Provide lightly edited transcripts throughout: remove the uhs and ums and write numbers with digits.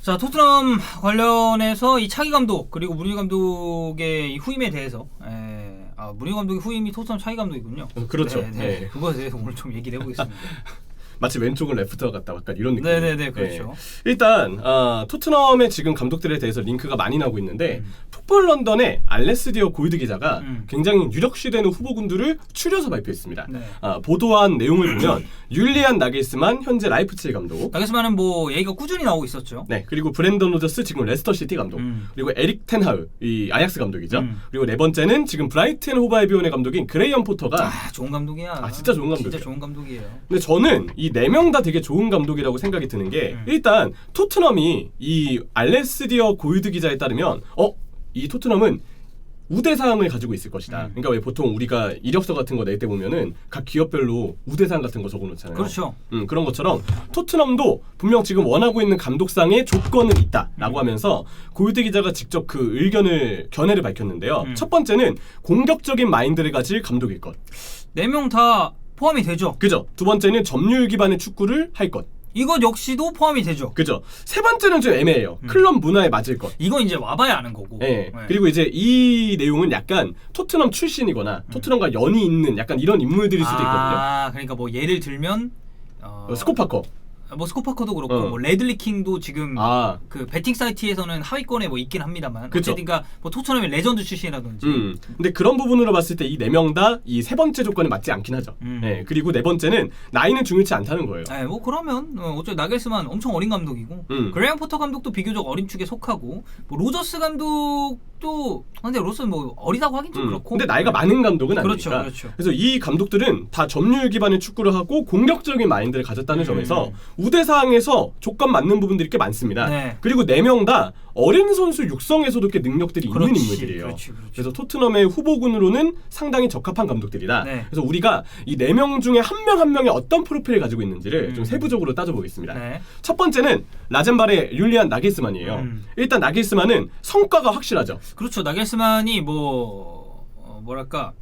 자, 토트넘 관련해서 이 차기 감독 그리고 무리뉴 감독의 이 후임에 대해서 무리뉴 감독의 후임이 토트넘 차기 감독이군요. 그렇죠. 네, 네. 네. 그거에 대해서 오늘 좀 얘기를 해보겠습니다. 마치 왼쪽은 레프트와 같다 약간 이런 느낌. 네네네 그렇죠. 네. 일단 토트넘의 지금 감독들에 대해서 링크가 많이 나오고 있는데 풋볼 런던의 알레스디어 골드 기자가 굉장히 유력시되는 후보군들을 추려서 발표했습니다. 네. 보도한 내용을 보면 율리안 나겔스만 현재 라이프치히 감독. 나겔스만은 뭐 얘기가 꾸준히 나오고 있었죠. 네, 그리고 브렌던 로저스 지금 레스터 시티 감독. 그리고 에릭 텐하우 이 아약스 감독이죠. 그리고 네 번째는 지금 브라이튼 호브 알비온의 감독인 그레이엄 포터가 좋은 감독이야. 진짜 좋은 감독이에요. 진짜 좋은 감독이에요. 근데 저는 이 네 명 다 되게 좋은 감독이라고 생각이 드는 게 일단 토트넘이 이 알레스디어 골드 기자에 따르면 이 토트넘은 우대사항을 가지고 있을 것이다. 그러니까 왜 보통 우리가 이력서 같은 거 낼 때 보면은 각 기업별로 우대사항 같은 거 적어놓잖아요. 그렇죠. 그런 것처럼 토트넘도 분명 지금 원하고 있는 감독상의 조건은 있다라고 하면서 골드 기자가 직접 그 의견을 견해를 밝혔는데요. 첫 번째는 공격적인 마인드를 가질 감독일 것. 4명 다 포함이 되죠. 그죠. 두 번째는 점유율 기반의 축구를 할 것. 이것 역시도 포함이 되죠. 그죠. 세 번째는 좀 애매해요. 클럽 문화에 맞을 것. 이건 이제 와봐야 아는 거고. 네. 그리고 이제 이 내용은 약간 토트넘 출신이거나 토트넘과 연이 있는 약간 이런 인물들일 수도 있거든요. 그러니까 뭐 예를 들면 스코파커. 뭐 스코파커도 그렇고 뭐 레들리 킹도 지금 그 베팅 사이트에서는 하위권에 뭐 있긴 합니다만 어쨌든가 뭐 토트넘의 레전드 출신이라든지. 근데 그런 부분으로 봤을 때 이 네 명 다 이 세 번째 조건에 맞지 않긴 하죠. 네. 그리고 네 번째는 나이는 중요치 않다는 거예요. 네, 뭐 그러면 어차피 나겔스만 엄청 어린 감독이고 그레이엄 포터 감독도 비교적 어린 축에 속하고 뭐 로저스 감독도 근데 로저스는 뭐 어리다고 하긴 좀 그렇고. 근데 나이가 많은 감독은 아니니까. 그렇죠. 그래서 이 감독들은 다 점유율 기반의 축구를 하고 공격적인 마인드를 가졌다는 점에서 우대사항에서 조건 맞는 부분들이 꽤 많습니다. 네. 그리고 4명 다 어린 선수 육성에서도 꽤 능력들이 있는 인물들이에요. 그렇지. 그래서 토트넘의 후보군으로는 상당히 적합한 감독들이다. 네. 그래서 우리가 이 4명 중에 한 명 한 명이 어떤 프로필을 가지고 있는지를 좀 세부적으로 따져보겠습니다. 네. 첫 번째는 라젠발의 율리안 나겔스만이에요. 일단 나겔스만은 성과가 확실하죠. 그렇죠. 나겔스만이 뭐랄까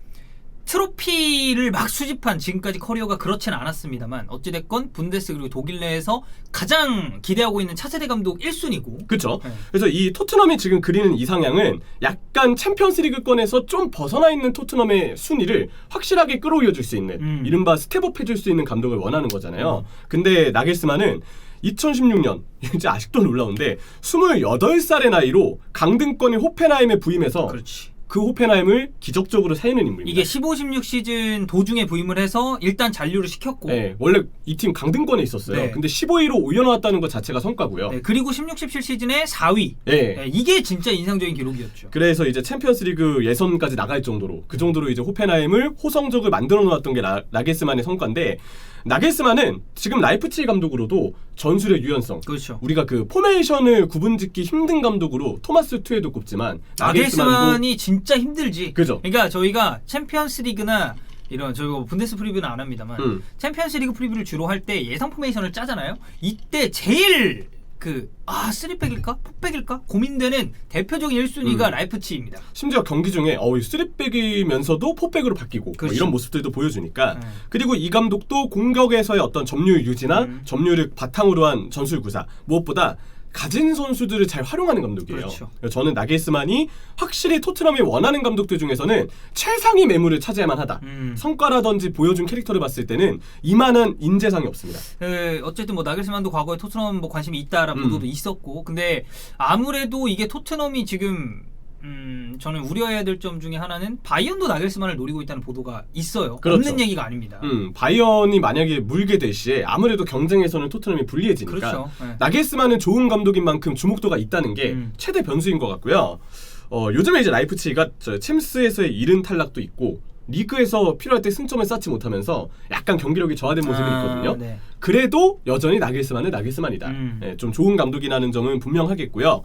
트로피를 막 수집한 지금까지 커리어가 그렇지는 않았습니다만 어찌됐건 분데스 그리고 독일 내에서 가장 기대하고 있는 차세대 감독 1순위고. 그렇죠. 네. 그래서 이 토트넘이 지금 그리는 이상향은 약간 챔피언스리그권에서 좀 벗어나 있는 토트넘의 순위를 확실하게 끌어올려줄 수 있는 이른바 스텝업 해줄 수 있는 감독을 원하는 거잖아요. 근데 나겔스만은 2016년 이제 아직도 놀라운데 28살의 나이로 강등권인 호펜하임에 부임해서 그렇지. 그 호펜하임을 기적적으로 살리는 인물입니다. 이게 15-16 시즌 도중에 부임을 해서 일단 잔류를 시켰고 네, 원래 이 팀 강등권에 있었어요. 네. 근데 15위로 올려놓았다는 것 자체가 성과고요. 네, 그리고 16-17 시즌에 4위. 네. 네, 이게 진짜 인상적인 기록이었죠. 그래서 이제 챔피언스리그 예선까지 나갈 정도로 그 정도로 이제 호펜하임을 호성적을 만들어 놓았던 게 나겔스만의 성과인데 나겔스만은 지금 라이프치히 감독으로도 전술의 유연성. 그렇죠. 우리가 그 포메이션을 구분짓기 힘든 감독으로 토마스 투헤도 꼽지만 나겔스만이 진짜 힘들지. 그죠. 그러니까 저희가 챔피언스리그나 이런 저희가 분데스 프리뷰는 안 합니다만 챔피언스리그 프리뷰를 주로 할 때 예상 포메이션을 짜잖아요. 이때 제일 3백일까? 4백일까? 고민되는 대표적인 1순위가 라이프치히입니다. 심지어 경기 중에 3백이면서도 4백으로 바뀌고 그렇죠. 뭐 이런 모습들도 보여주니까 그리고 이 감독도 공격에서의 어떤 점유율 유지나 점유율을 바탕으로 한 전술 구사 무엇보다 가진 선수들을 잘 활용하는 감독이에요. 그렇죠. 저는 나겔스만이 확실히 토트넘이 원하는 감독들 중에서는 최상위 매물을 차지할 만하다. 성과라든지 보여준 캐릭터를 봤을 때는 이만한 인재상이 없습니다. 어쨌든 뭐 나겔스만도 과거에 토트넘 뭐 관심이 있다라는 보도도 있었고 근데 아무래도 이게 토트넘이 지금 저는 우려해야 될 점 중에 하나는 바이언도 나겔스만을 노리고 있다는 보도가 있어요. 그렇죠. 없는 얘기가 아닙니다. 바이언이 만약에 물게 될 시에 아무래도 경쟁에서는 토트넘이 불리해지니까 그렇죠. 네. 나겔스만은 좋은 감독인 만큼 주목도가 있다는 게 최대 변수인 것 같고요. 요즘에 이제 라이프치히가 챔스에서의 이른 탈락도 있고 리그에서 필요할 때 승점을 쌓지 못하면서 약간 경기력이 저하된 모습이 있거든요. 네. 그래도 여전히 나겔스만은 나겔스만이다. 네, 좀 좋은 감독이라는 점은 분명하겠고요.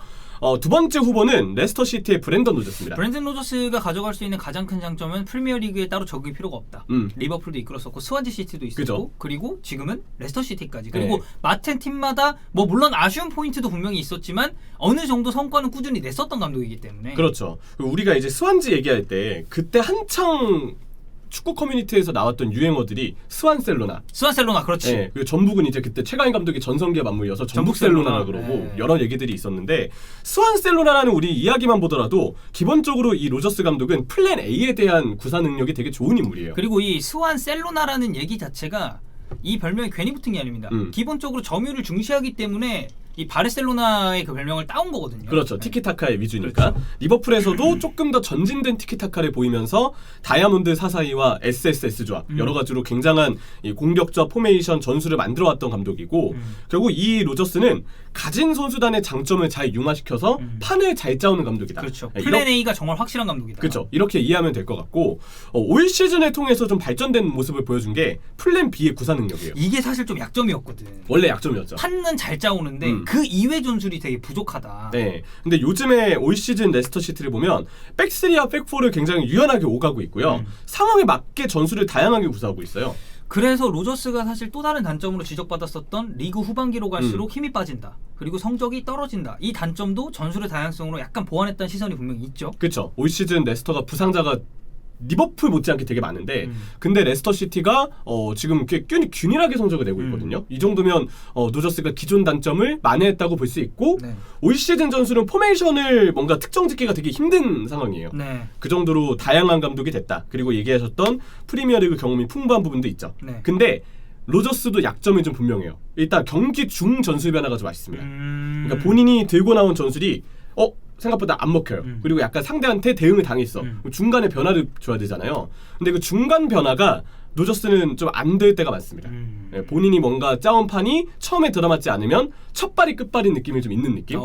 두 번째 후보는 레스터시티의 브렌던 로저스입니다. 브렌든 로저스가 가져갈 수 있는 가장 큰 장점은 프리미어리그에 따로 적응이 필요가 없다. 리버풀도 이끌었었고 스완지 시티도 있었고 그죠. 그리고 지금은 레스터 시티까지. 그리고 맡은 팀마다 뭐 물론 아쉬운 포인트도 분명히 있었지만 어느 정도 성과는 꾸준히 냈었던 감독이기 때문에. 그렇죠. 우리가 이제 스완지 얘기할 때 그때 한창 축구 커뮤니티에서 나왔던 유행어들이 스완셀로나, 그렇지. 네, 그리고 전북은 이제 그때 최강희 감독이 전성기의 맞물려서 전북셀로나라 그러고 여러 얘기들이 있었는데 스완셀로나라는 우리 이야기만 보더라도 기본적으로 이 로저스 감독은 플랜 A에 대한 구사 능력이 되게 좋은 인물이에요. 그리고 이 스완셀로나라는 얘기 자체가 이 별명이 괜히 붙은 게 아닙니다. 기본적으로 점유를 중시하기 때문에 이 바르셀로나의 그 별명을 따온 거거든요. 그렇죠. 티키타카의 위주니까. 그렇죠. 리버풀에서도 조금 더 전진된 티키타카를 보이면서 다이아몬드 사사이와 SSS 조합 여러 가지로 굉장한 이 공격적 포메이션 전술을 만들어왔던 감독이고 결국 이 로저스는 가진 선수단의 장점을 잘 융화시켜서 판을 잘 짜오는 감독이다. 그렇죠. 플랜 A가 정말 확실한 감독이다. 그렇죠. 이렇게 이해하면 될 것 같고 올 시즌을 통해서 좀 발전된 모습을 보여준 게 플랜 B의 구사 능력이에요. 이게 사실 좀 약점이었거든. 원래 약점이었죠. 판은 잘 짜오는데 그 이외 전술이 되게 부족하다. 네. 근데 요즘에 올 시즌 레스터 시티를 보면 백3와 백4를 굉장히 유연하게 오가고 있고요. 상황에 맞게 전술을 다양하게 구사하고 있어요. 그래서 로저스가 사실 또 다른 단점으로 지적받았었던 리그 후반기로 갈수록 힘이 빠진다. 그리고 성적이 떨어진다. 이 단점도 전술의 다양성으로 약간 보완했다는 시선이 분명히 있죠. 그렇죠. 올 시즌 레스터가 부상자가 리버풀 못지않게 되게 많은데 근데 레스터 시티가 지금 꽤 균일하게 성적을 내고 있거든요. 이 정도면 노저스가 기존 단점을 만회했다고 볼 수 있고 올 시즌 전술은 포메이션을 뭔가 특정 짓기가 되게 힘든 상황이에요. 그 정도로 다양한 감독이 됐다. 그리고 얘기하셨던 프리미어리그 경험이 풍부한 부분도 있죠. 근데 로저스도 약점이 좀 분명해요. 일단 경기 중 전술 변화가 좀 아쉽습니다. 그러니까 본인이 들고 나온 전술이 생각보다 안 먹혀요. 그리고 약간 상대한테 대응을 당했어. 중간에 변화를 줘야 되잖아요. 근데 그 중간 변화가 노저스는 좀 안 될 때가 많습니다. 본인이 뭔가 짜온 판이 처음에 들어맞지 않으면 첫발이 끝발인 느낌이 좀 있는 느낌?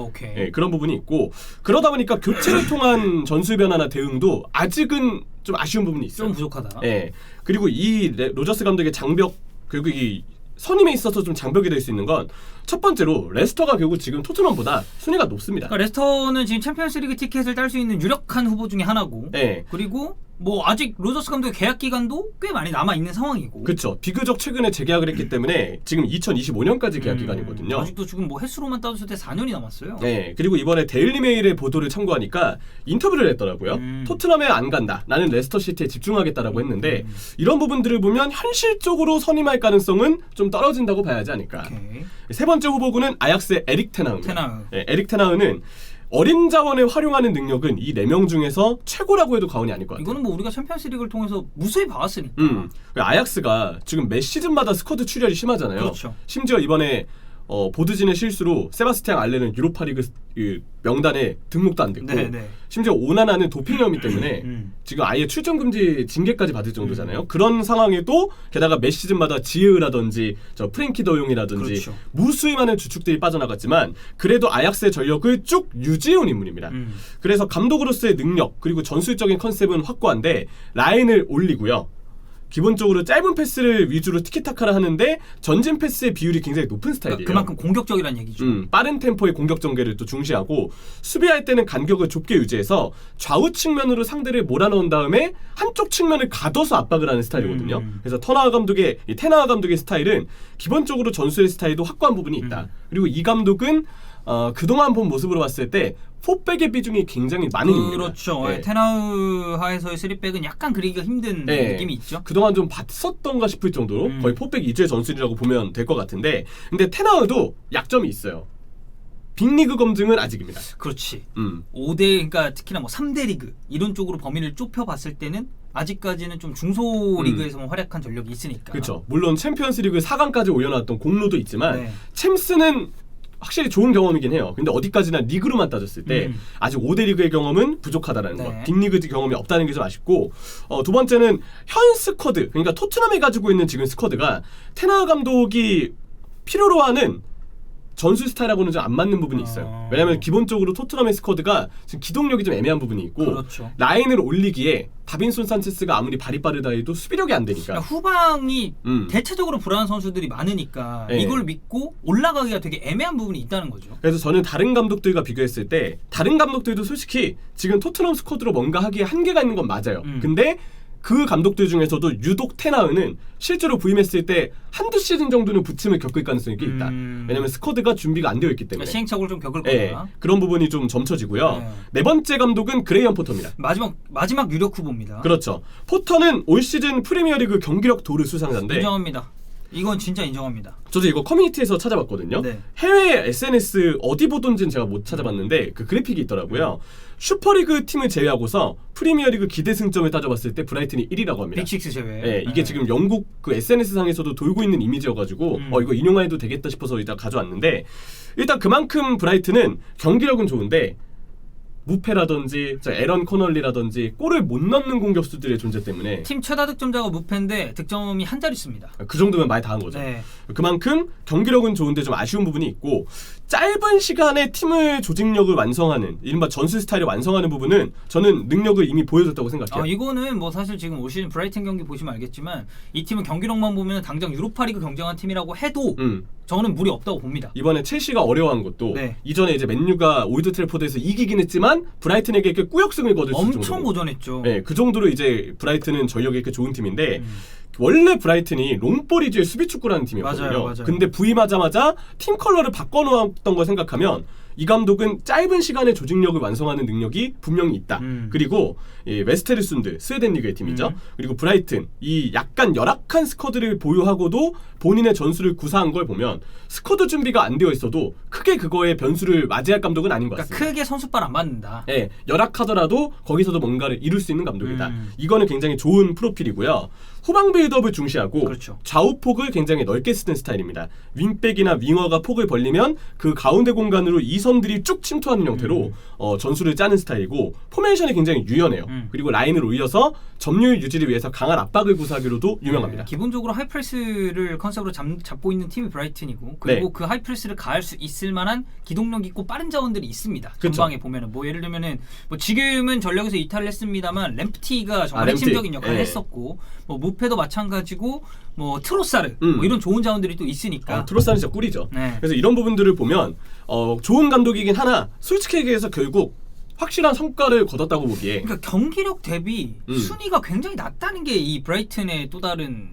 그런 부분이 있고 그러다 보니까 교체를 통한 전술 변화나 대응도 아직은 좀 아쉬운 부분이 있어요. 좀 부족하다. 그리고 이 로저스 감독의 장벽 결국 이 선임에 있어서 좀 장벽이 될 수 있는 건 첫 번째로 레스터가 결국 지금 토트넘보다 순위가 높습니다. 그러니까 레스터는 지금 챔피언스리그 티켓을 딸 수 있는 유력한 후보 중에 하나고 그리고 뭐 아직 로저스 감독의 계약 기간도 꽤 많이 남아 있는 상황이고. 그렇죠. 비교적 최근에 재계약을 했기 때문에 지금 2025년까지 계약 기간이거든요. 아직도 지금 뭐 횟수로만 따졌을 때 4년이 남았어요. 그리고 이번에 데일리메일의 보도를 참고하니까 인터뷰를 했더라고요. 토트넘에 안 간다. 나는 레스터 시티에 집중하겠다라고 했는데 이런 부분들을 보면 현실적으로 선임할 가능성은 좀 떨어진다고 봐야 하지 않을까. 세 번째 후보군은 아약스의 에릭 테나흐입니다. 에릭 테나흐는 어린 자원을 활용하는 능력은 이 4명 중에서 최고라고 해도 과언이 아닐 것 같아요. 이거는 뭐 우리가 챔피언스리그를 통해서 무수히 봐왔으니까. 아약스가 지금 매 시즌마다 스쿼드 출혈이 심하잖아요. 그렇죠. 심지어 이번에 보드진의 실수로 세바스티안 알레는 유로파리그 명단에 등록도 안 됐고 심지어 오나나는 도핑 혐의 때문에 지금 아예 출전 금지 징계까지 받을 정도잖아요. 그런 상황에도 게다가 매 시즌마다 지으라든지 프랭키 더용이라든지 무수히 많은 주축들이 빠져나갔지만 그래도 아약스의 전력을 쭉 유지해온 인물입니다. 그래서 감독으로서의 능력 그리고 전술적인 컨셉은 확고한데 라인을 올리고요. 기본적으로 짧은 패스를 위주로 티키타카를 하는데 전진 패스의 비율이 굉장히 높은 스타일이에요. 그만큼 공격적이라는 얘기죠. 빠른 템포의 공격 전개를 또 중시하고 수비할 때는 간격을 좁게 유지해서 좌우 측면으로 상대를 몰아넣은 다음에 한쪽 측면을 가둬서 압박을 하는 스타일이거든요. 그래서 테나흐 감독의 스타일은 기본적으로 전술의 스타일도 확고한 부분이 있다. 그리고 이 감독은 그동안 본 모습으로 봤을 때 4백의 비중이 굉장히 많은 인물입니다. 그렇죠. 테나흐 하에서의 3백은 약간 그리기가 힘든 느낌이 있죠. 그동안 좀 봤었던가 싶을 정도로 거의 4백 2주의 전술이라고 보면 될 것 같은데 근데 테나흐도 약점이 있어요. 빅리그 검증은 아직입니다. 그렇지. 5대 그러니까 특히나 뭐 3대 리그 이런 쪽으로 범위를 좁혀봤을 때는 아직까지는 좀 중소 리그에서만 활약한 전력이 있으니까. 그렇죠. 물론 챔피언스리그 4강까지 올려놨던 공로도 있지만 챔스는 확실히 좋은 경험이긴 해요. 근데 어디까지나 리그로만 따졌을 때 아직 5대 리그의 경험은 부족하다는 거. 빅리그 경험이 없다는 게 좀 아쉽고 두 번째는 현 스쿼드 그러니까 토트넘이 가지고 있는 지금 스쿼드가 테나흐 감독이 필요로 하는 전술 스타일하고는 좀 안 맞는 부분이 있어요. 왜냐하면 기본적으로 토트넘의 스쿼드가 지금 기동력이 좀 애매한 부분이 있고 라인을 올리기에 다빈손 산체스가 아무리 발이 빠르다 해도 수비력이 안 되니까 그러니까 후방이 대체적으로 불안한 선수들이 많으니까 이걸 믿고 올라가기가 되게 애매한 부분이 있다는 거죠. 그래서 저는 다른 감독들과 비교했을 때 다른 감독들도 솔직히 지금 토트넘 스쿼드로 뭔가 하기에 한계가 있는 건 맞아요. 근데 그 감독들 중에서도 유독 테나흐는 실제로 부임했을 때 한두 시즌 정도는 부침을 겪을 가능성이 꽤 있다. 왜냐면 스쿼드가 준비가 안 되어 있기 때문에. 그러니까 시행착오를 좀 겪을 거다. 그런 부분이 좀 점쳐지고요. 네 번째 감독은 그레이엄 포터입니다. 마지막 유력 후보입니다. 그렇죠. 포터는 올 시즌 프리미어리그 경기력 도르 수상자인데 인정합니다. 이건 진짜 인정합니다. 저도 이거 커뮤니티에서 찾아봤거든요. 네. 해외 SNS 어디 보던지는 제가 못 찾아봤는데 그 그래픽이 있더라고요. 슈퍼리그 팀을 제외하고서 프리미어리그 기대 승점을 따져봤을 때 브라이튼이 1위라고 합니다. 빅식스 제외. 네, 이게 지금 영국 그 SNS 상에서도 돌고 있는 이미지여가지고 이거 인용해도 되겠다 싶어서 일단 가져왔는데 일단 그만큼 브라이튼은 경기력은 좋은데 무페라든지 에런 커널리라든지 골을 못 넣는 공격수들의 존재 때문에 팀 최다 득점자가 무페인데 득점이 한 자릿수입니다. 그 정도면 많이 다 한 거죠. 네. 그만큼 경기력은 좋은데 좀 아쉬운 부분이 있고 짧은 시간에 팀을 조직력을 완성하는 이른바 전술 스타일을 완성하는 부분은 저는 능력을 이미 보여줬다고 생각해요. 이거는 뭐 사실 지금 올 시즌 브라이튼 경기 보시면 알겠지만 이 팀은 경기력만 보면 당장 유로파리그 경쟁한 팀이라고 해도 저는 무리 없다고 봅니다. 이번에 첼시가 어려워한 것도 네. 이전에 이제 맨유가 올드 트래포드에서 이기긴 했지만 브라이튼에게 이렇게 꾸역승을 거둘 수 있을 엄청 정도로. 고전했죠. 네, 그 정도로 이제 브라이튼은 전력이 이렇게 좋은 팀인데 원래 브라이튼이 롱볼 위주의 수비 축구라는 팀이었거든요. 맞아요. 근데 부임하자마자 팀 컬러를 바꿔놓았던 걸 생각하면 이 감독은 짧은 시간에 조직력을 완성하는 능력이 분명히 있다. 그리고 이 웨스테르순드 스웨덴 리그의 팀이죠. 그리고 브라이튼 이 약간 열악한 스쿼드를 보유하고도 본인의 전술을 구사한 걸 보면 스쿼드 준비가 안 되어 있어도 크게 그거에 변수를 맞이할 감독은 아닌 것 같습니다. 그러니까 크게 선수발 안 맞는다. 네, 열악하더라도 거기서도 뭔가를 이룰 수 있는 감독이다. 이거는 굉장히 좋은 프로필이고요. 후방 빌드업을 중시하고 그렇죠. 좌우 폭을 굉장히 넓게 쓰는 스타일입니다. 윙백이나 윙어가 폭을 벌리면 그 가운데 공간으로 이선들이 쭉 침투하는 형태로 전술을 짜는 스타일이고 포메이션이 굉장히 유연해요. 그리고 라인을 올려서 점유율 유지를 위해서 강한 압박을 구사하기로도 유명합니다. 기본적으로 하이프레스를 컨셉으로 잡고 있는 팀이 브라이튼이고 그리고 네. 그 하이프레스를 가할 수 있을 만한 기동력 있고 빠른 자원들이 있습니다. 그쵸. 전방에 보면은 뭐 예를 들면은 뭐 지금은 전력에서 이탈을 했습니다만 램프티가 정말 램프티. 핵심적인 역할을 네. 했었고 뭐 무페도 마찬가지고 뭐 트로사르 뭐 이런 좋은 자원들이 또 있으니까 트로사는 진짜 꿀이죠. 네. 그래서 이런 부분들을 보면 좋은 감독이긴 하나 솔직히 얘기해서 결국 확실한 성과를 거뒀다고 보기에 그러니까 경기력 대비 순위가 굉장히 낮다는 게 이 브라이튼의 또 다른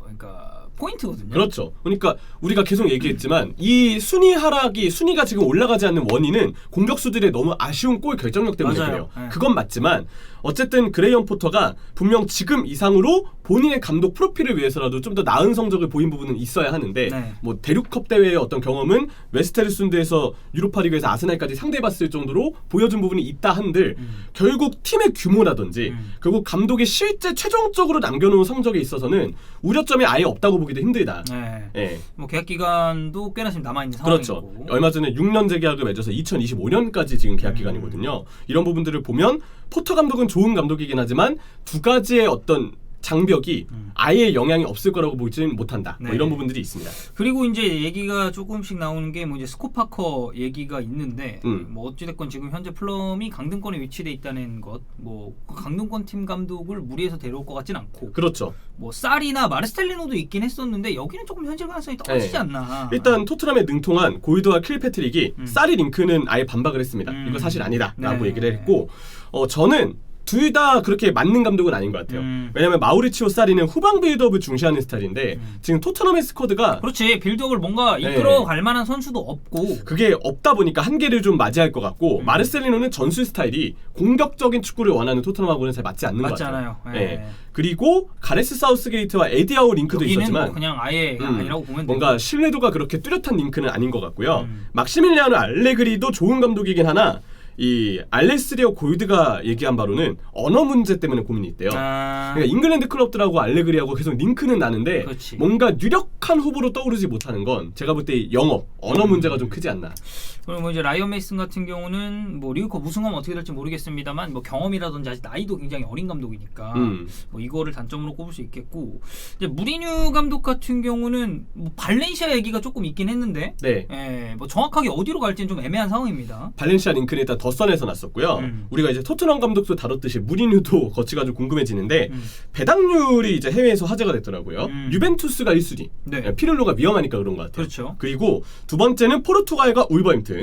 그러니까 포인트거든요. 그렇죠. 그러니까 우리가 계속 얘기했지만 이 순위가 지금 올라가지 않는 원인은 공격수들의 너무 아쉬운 골 결정력 때문에 맞아요. 그래요. 네. 그건 맞지만 어쨌든 그레이엄 포터가 분명 지금 이상으로 본인의 감독 프로필을 위해서라도 좀 더 나은 성적을 보인 부분은 있어야 하는데 네. 뭐 대륙컵 대회의 어떤 경험은 웨스테르순드에서 유로파리그에서 아스날까지 상대해봤을 정도로 보여준 부분이 있다 한들 결국 팀의 규모라든지 결국 감독이 실제 최종적으로 남겨놓은 성적에 있어서는 우려점이 아예 없다고 보기도 힘들다. 네. 예. 뭐 계약 기간도 꽤나 지금 남아 있는 상황이고. 그렇죠. 얼마 전에 6년제 계약을 맺어서 2025년까지 지금 계약 기간이거든요. 이런 부분들을 보면 포터 감독은 좋은 감독이긴 하지만 두 가지의 어떤 장벽이 아예 영향이 없을 거라고 보지는 못한다. 네. 뭐 이런 부분들이 있습니다. 그리고 이제 얘기가 조금씩 나오는 게 뭐 이제 스코파커 얘기가 있는데 뭐 어찌됐건 지금 현재 플럼이 강등권에 위치돼 있다는 것, 뭐 강등권 팀 감독을 무리해서 데려올 것 같진 않고. 그렇죠. 뭐 쌀이나 마르셀리노도 있긴 했었는데 여기는 조금 현실 가능성이 떨어지지 네. 않나. 일단 토트넘에 능통한 골드와 킬패트릭이 쌀이 링크는 아예 반박을 했습니다. 이거 사실 아니다라고 네. 얘기를 했고 저는 둘 다 그렇게 맞는 감독은 아닌 것 같아요. 왜냐하면 마우리치오 사리는 후방 빌드업을 중시하는 스타일인데 지금 토트넘의 스쿼드가 그렇지 빌드업을 뭔가 이끌어갈 만한 선수도 없고 그게 없다 보니까 한계를 좀 맞이할 것 같고 마르셀리노는 전술 스타일이 공격적인 축구를 원하는 토트넘하고는 잘 맞지 않는 것 맞지 같아요. 않아요. 예. 그리고 가레스 사우스게이트와 에디아우 링크도 여기는 있었지만 뭐 그냥 아예 아니라고 보면 뭔가 돼요. 신뢰도가 그렇게 뚜렷한 링크는 아닌 것 같고요. 막시밀리아노 알레그리도 좋은 감독이긴 하나 이 알레스리오 골드가 얘기한 바로는 언어 문제 때문에 고민이 있대요. 그러니까 잉글랜드 클럽들하고 알레그리하고 계속 링크는 나는데 그렇지. 뭔가 유력한 후보로 떠오르지 못하는 건 제가 볼 때 영어, 언어 문제가 좀 크지 않나. 그리고 뭐 이제 라이언 메이슨 같은 경우는 뭐 리그컵 우승하면 어떻게 될지 모르겠습니다만 뭐 경험이라든지 아직 나이도 굉장히 어린 감독이니까 뭐 이거를 단점으로 꼽을 수 있겠고 이제 무리뉴 감독 같은 경우는 뭐 발렌시아 얘기가 조금 있긴 했는데 네. 예, 뭐 정확하게 어디로 갈지는 좀 애매한 상황입니다. 발렌시아 링크는 일단 더선에서 났었고요. 우리가 이제 토트넘 감독도 다뤘듯이 무리뉴도 거치가 좀 궁금해지는데 배당률이 이제 해외에서 화제가 됐더라고요. 유벤투스가 1순위. 네. 피를로가 위험하니까 그런 것 같아요. 그렇죠. 그리고 두 번째는 포르투갈과 울버햄튼.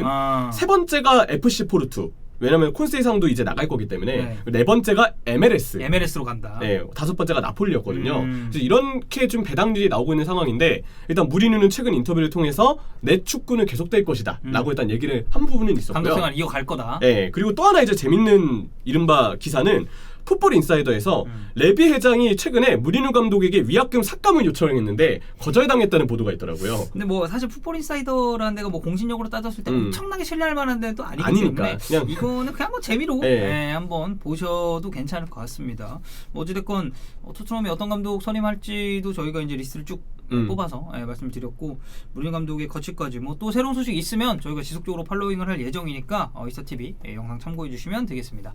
세 번째가 FC 포르투. 왜냐면 콘세이상도 이제 나갈 거기 때문에 네. 네 번째가 MLS로 간다. 네, 다섯 번째가 나폴리였거든요. 그래서 이렇게 좀 배당률이 나오고 있는 상황인데 일단 무리뉴는 최근 인터뷰를 통해서 내 축구는 계속될 것이다라고 일단 얘기를 한 부분은 있었고요. 감독 생활 이어갈 거다. 네, 그리고 또 하나 이제 재밌는 이른바 기사는 풋볼 인사이더에서 레비 회장이 최근에 무리뉴 감독에게 위약금 삭감을 요청했는데 거절당했다는 보도가 있더라고요. 근데 뭐 사실 풋볼 인사이더라는 데가 뭐 공신력으로 따졌을 때 엄청나게 신뢰할 만한 데도 아니기 아니니까, 때문에 그냥 이거는 그냥 뭐 재미로 네. 한번 보셔도 괜찮을 것 같습니다. 뭐 어찌됐건 토트넘이 어떤 감독 선임할지도 저희가 이제 리스트를 쭉 뽑아서 말씀을 드렸고 무리뉴 감독의 거치까지 뭐 또 새로운 소식 있으면 저희가 지속적으로 팔로잉을 할 예정이니까 이스타TV 영상 참고해 주시면 되겠습니다.